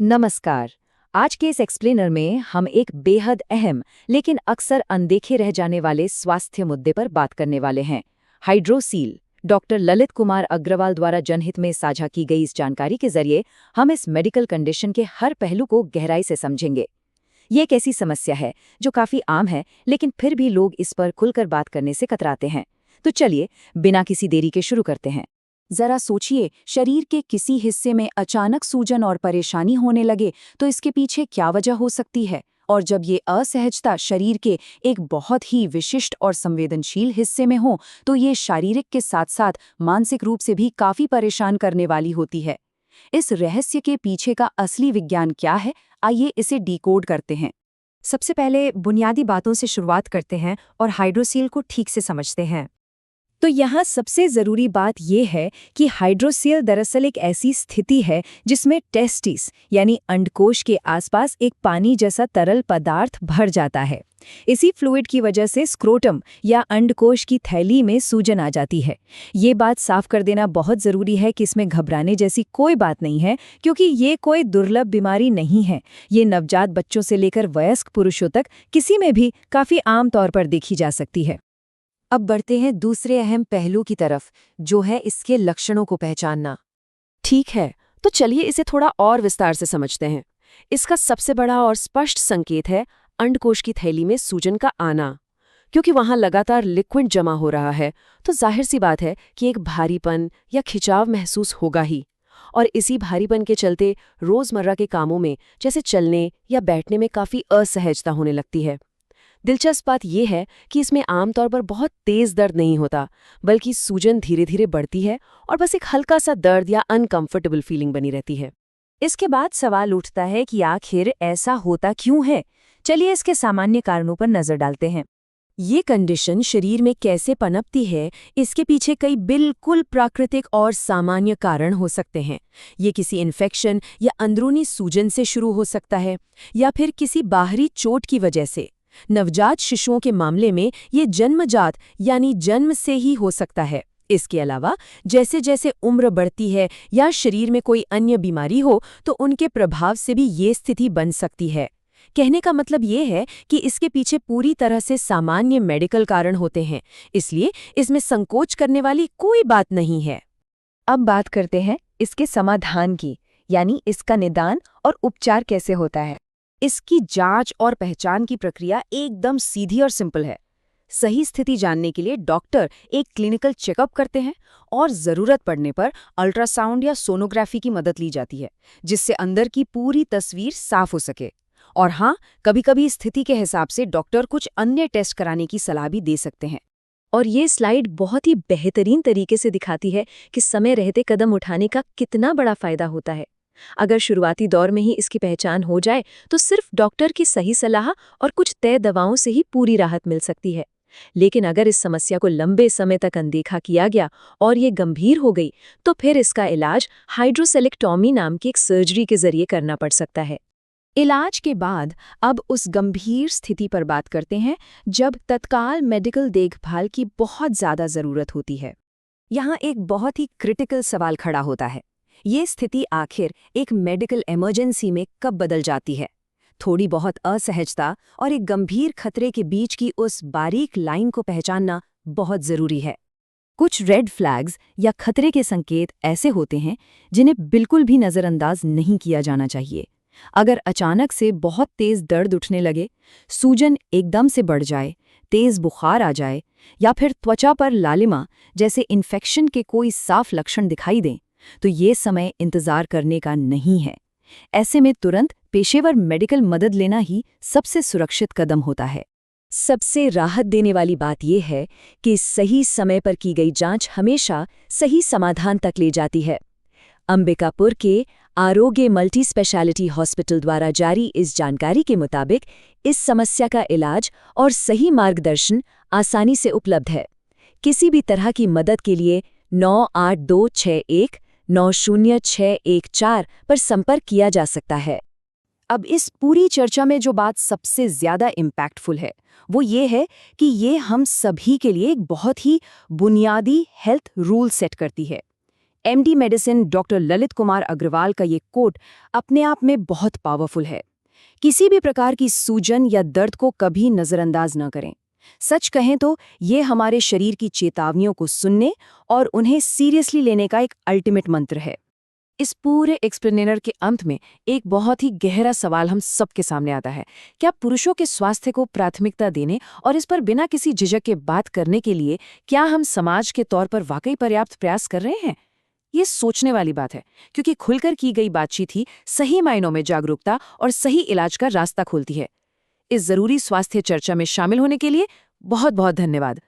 नमस्कार। आज के इस एक्सप्लेनर में हम एक बेहद अहम लेकिन अक्सर अनदेखे रह जाने वाले स्वास्थ्य मुद्दे पर बात करने वाले हैं। हाइड्रोसील। डॉक्टर ललित कुमार अग्रवाल द्वारा जनहित में साझा की गई इस जानकारी के जरिए हम इस मेडिकल कंडीशन के हर पहलू को गहराई से समझेंगे। ये एक ऐसी समस्या है जो काफी आम है, लेकिन फिर भी लोग इस पर खुलकर बात करने से कतराते हैं। तो चलिए बिना किसी देरी के शुरू करते हैं। जरा सोचिए, शरीर के किसी हिस्से में अचानक सूजन और परेशानी होने लगे तो इसके पीछे क्या वजह हो सकती है। और जब ये असहजता शरीर के एक बहुत ही विशिष्ट और संवेदनशील हिस्से में हो तो ये शारीरिक के साथ साथ मानसिक रूप से भी काफी परेशान करने वाली होती है। इस रहस्य के पीछे का असली विज्ञान क्या है, आइए इसे डिकोड करते हैं। सबसे पहले बुनियादी बातों से शुरुआत करते हैं और हाइड्रोसील को ठीक से समझते हैं। तो यहाँ सबसे ज़रूरी बात यह है कि हाइड्रोसील दरअसल एक ऐसी स्थिति है जिसमें टेस्टिस यानी अंडकोश के आसपास एक पानी जैसा तरल पदार्थ भर जाता है। इसी फ्लूइड की वजह से स्क्रोटम या अंडकोश की थैली में सूजन आ जाती है। ये बात साफ कर देना बहुत ज़रूरी है कि इसमें घबराने जैसी कोई बात नहीं है, क्योंकि ये कोई दुर्लभ बीमारी नहीं है। ये नवजात बच्चों से लेकर वयस्क पुरुषों तक किसी में भी काफ़ी आम तौर पर देखी जा सकती है। अब बढ़ते हैं दूसरे अहम पहलू की तरफ, जो है इसके लक्षणों को पहचानना। ठीक है, तो चलिए इसे थोड़ा और विस्तार से समझते हैं। इसका सबसे बड़ा और स्पष्ट संकेत है अंडकोश की थैली में सूजन का आना। क्योंकि वहां लगातार लिक्विड जमा हो रहा है, तो जाहिर सी बात है कि एक भारीपन या खिंचाव महसूस होगा ही। और इसी भारीपन के चलते रोजमर्रा के कामों में, जैसे चलने या बैठने में काफी असहजता होने लगती है। दिलचस्प बात यह है कि इसमें आमतौर पर बहुत तेज दर्द नहीं होता, बल्कि सूजन धीरे धीरे बढ़ती है और बस एक हल्का सा दर्द या अनकंफर्टेबल फीलिंग बनी रहती है। इसके बाद सवाल उठता है कि आखिर ऐसा होता क्यों है। चलिए इसके सामान्य कारणों पर नजर डालते हैं। ये कंडीशन शरीर में कैसे पनपती है, इसके पीछे कई बिल्कुल प्राकृतिक और सामान्य कारण हो सकते हैं। ये किसी इन्फेक्शन या अंदरूनी सूजन से शुरू हो सकता है, या फिर किसी बाहरी चोट की वजह से। नवजात शिशुओं के मामले में ये जन्मजात यानी जन्म से ही हो सकता है। इसके अलावा जैसे जैसे उम्र बढ़ती है या शरीर में कोई अन्य बीमारी हो तो उनके प्रभाव से भी ये स्थिति बन सकती है। कहने का मतलब ये है कि इसके पीछे पूरी तरह से सामान्य मेडिकल कारण होते हैं, इसलिए इसमें संकोच करने वाली कोई बात नहीं है। अब बात करते हैं इसके समाधान की, यानी इसका निदान और उपचार कैसे होता है। इसकी जांच और पहचान की प्रक्रिया एकदम सीधी और सिंपल है। सही स्थिति जानने के लिए डॉक्टर एक क्लिनिकल चेकअप करते हैं और ज़रूरत पड़ने पर अल्ट्रासाउंड या सोनोग्राफी की मदद ली जाती है, जिससे अंदर की पूरी तस्वीर साफ हो सके। और हाँ, कभी-कभी स्थिति के हिसाब से डॉक्टर कुछ अन्य टेस्ट कराने की सलाह भी दे सकते हैं। और ये स्लाइड बहुत ही बेहतरीन तरीके से दिखाती है कि समय रहते कदम उठाने का कितना बड़ा फायदा होता है। अगर शुरुआती दौर में ही इसकी पहचान हो जाए तो सिर्फ डॉक्टर की सही सलाह और कुछ तय दवाओं से ही पूरी राहत मिल सकती है। लेकिन अगर इस समस्या को लंबे समय तक अनदेखा किया गया और ये गंभीर हो गई, तो फिर इसका इलाज हाइड्रोसेलेक्टॉमी नाम की एक सर्जरी के जरिए करना पड़ सकता है। इलाज के बाद अब उस गंभीर स्थिति पर बात करते हैं जब तत्काल मेडिकल देखभाल की बहुत ज़्यादा ज़रूरत होती है। यहाँ एक बहुत ही क्रिटिकल सवाल खड़ा होता है। ये स्थिति आखिर एक मेडिकल इमरजेंसी में कब बदल जाती है। थोड़ी बहुत असहजता और एक गंभीर खतरे के बीच की उस बारीक लाइन को पहचानना बहुत ज़रूरी है। कुछ रेड फ्लैग्स या खतरे के संकेत ऐसे होते हैं जिन्हें बिल्कुल भी नज़रअंदाज नहीं किया जाना चाहिए। अगर अचानक से बहुत तेज़ दर्द उठने लगे, सूजन एकदम से बढ़ जाए, तेज़ बुखार आ जाए, या फिर त्वचा पर लालिमा जैसे इन्फेक्शन के कोई साफ लक्षण दिखाई दें, तो ये समय इंतजार करने का नहीं है। ऐसे में तुरंत पेशेवर मेडिकल मदद लेना ही सबसे सुरक्षित कदम होता है। सबसे राहत देने वाली बात यह है कि सही समय पर की गई जांच हमेशा सही समाधान तक ले जाती है। अंबिकापुर के आरोग्य मल्टी स्पेशलिटी हॉस्पिटल द्वारा जारी इस जानकारी के मुताबिक इस समस्या का इलाज और सही मार्गदर्शन आसानी से उपलब्ध है। किसी भी तरह की मदद के लिए 9826190614 पर संपर्क किया जा सकता है। अब इस पूरी चर्चा में जो बात सबसे ज़्यादा इम्पैक्टफुल है, वो ये है कि ये हम सभी के लिए एक बहुत ही बुनियादी हेल्थ रूल सेट करती है। MD medicine doctor Lalit Kumar Agarwal का ये कोट अपने आप में बहुत पावरफुल है। किसी भी प्रकार की सूजन या दर्द को कभी नज़रअंदाज न करें। सच कहें तो ये हमारे शरीर की चेतावनियों को सुनने और उन्हें सीरियसली लेने का एक अल्टीमेट मंत्र है। इस पूरे एक्सप्लेनेटर के अंत में एक बहुत ही गहरा सवाल हम सबके सामने आता है। क्या पुरुषों के स्वास्थ्य को प्राथमिकता देने और इस पर बिना किसी झिझक के बात करने के लिए क्या हम समाज के तौर पर वाकई पर्याप्त प्रयास कर रहे हैं? ये सोचने वाली बात है, क्योंकि खुलकर की गई बातचीत ही सही मायनों में जागरूकता और सही इलाज का रास्ता खोलती है। इस जरूरी स्वास्थ्य चर्चा में शामिल होने के लिए बहुत बहुत धन्यवाद।